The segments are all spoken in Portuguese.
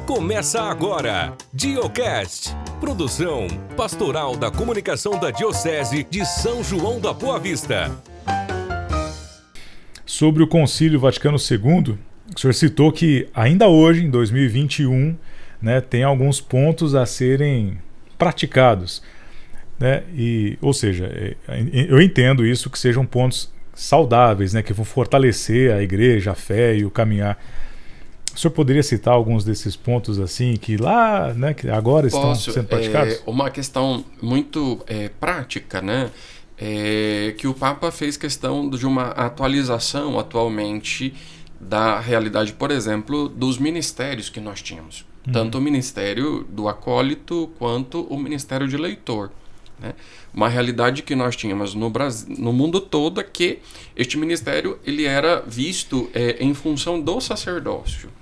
Começa agora, Diocast, produção pastoral da comunicação da Diocese de São João da Boa Vista. Sobre o Concílio Vaticano II, o senhor citou que ainda hoje, em 2021, tem alguns pontos a serem praticados. Ou seja, eu entendo isso, que sejam pontos saudáveis, que vão fortalecer a igreja, a fé e o caminhar. O senhor poderia citar alguns desses pontos assim que lá, que agora estão sendo praticados? Uma questão muito prática, que o Papa fez questão de uma atualização atualmente da realidade, por exemplo, dos ministérios que nós tínhamos. Tanto o ministério do acólito quanto o ministério de leitor. Uma realidade que nós tínhamos no Brasil, no mundo todo, é que este ministério ele era visto em função do sacerdócio.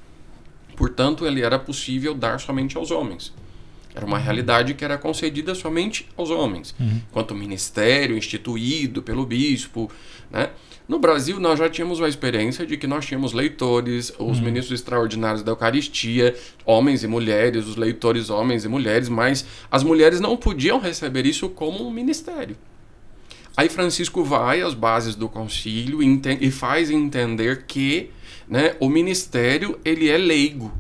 Portanto, ele era possível dar somente aos homens. Era uma realidade que era concedida somente aos homens. Enquanto ministério instituído pelo bispo. No Brasil, nós já tínhamos a experiência de que nós tínhamos leitores, os ministros extraordinários da Eucaristia, homens e mulheres, os leitores homens e mulheres, mas as mulheres não podiam receber isso como um ministério. Aí Francisco vai às bases do concílio e faz entender que o ministério ele é leigo.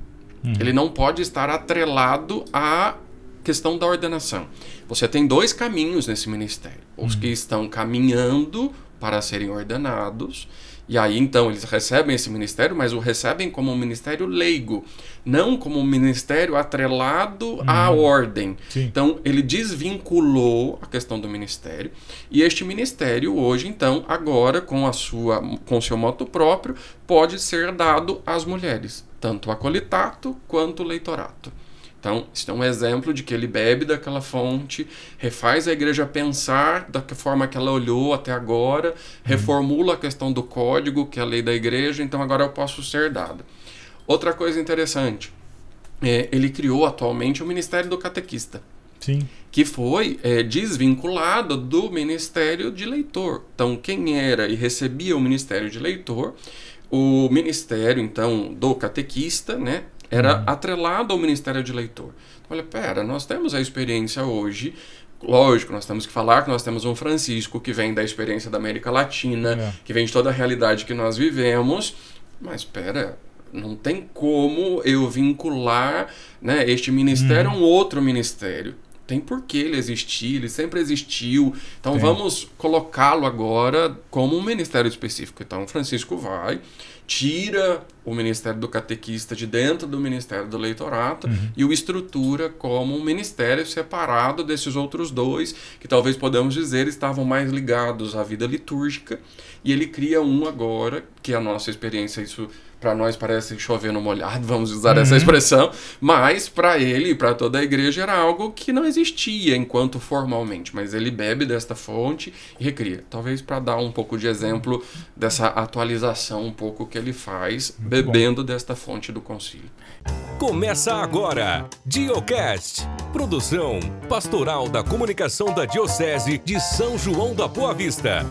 Ele não pode estar atrelado à questão da ordenação. Você tem dois caminhos nesse ministério. Os que estão caminhando para serem ordenados, e aí então eles recebem esse ministério, mas o recebem como um ministério leigo, não como um ministério atrelado à ordem. Sim. Então ele desvinculou a questão do ministério, e este ministério hoje então, agora com seu moto próprio, pode ser dado às mulheres, tanto o acolitato quanto o leitorato. Então, isso é um exemplo de que ele bebe daquela fonte, refaz a igreja pensar da forma que ela olhou até agora, reformula a questão do código, que é a lei da igreja, então agora eu posso ser dado. Outra coisa interessante, ele criou atualmente o Ministério do Catequista. Sim. Que foi desvinculado do Ministério de Leitor. Então, quem era e recebia o Ministério de Leitor, o Ministério, então, do Catequista, era atrelado ao Ministério de Leitor. Então, olha, nós temos a experiência hoje, lógico, nós temos que falar que nós temos um Francisco que vem da experiência da América Latina, que vem de toda a realidade que nós vivemos, mas não tem como eu vincular este ministério a um outro ministério. Tem por que ele existir, ele sempre existiu. Então vamos colocá-lo agora como um ministério específico. Então Francisco tira o Ministério do Catequista de dentro do Ministério do Leitorato e o estrutura como um ministério separado desses outros dois, que talvez podemos dizer estavam mais ligados à vida litúrgica, e ele cria um agora, que a nossa experiência, isso para nós parece chover no molhado, vamos usar essa expressão, mas para ele e para toda a igreja era algo que não existia enquanto formalmente, mas ele bebe desta fonte e recria. Talvez para dar um pouco de exemplo dessa atualização um pouco que ele faz, bebendo desta fonte do concílio. Começa agora, Diocast, produção pastoral da comunicação da Diocese de São João da Boa Vista.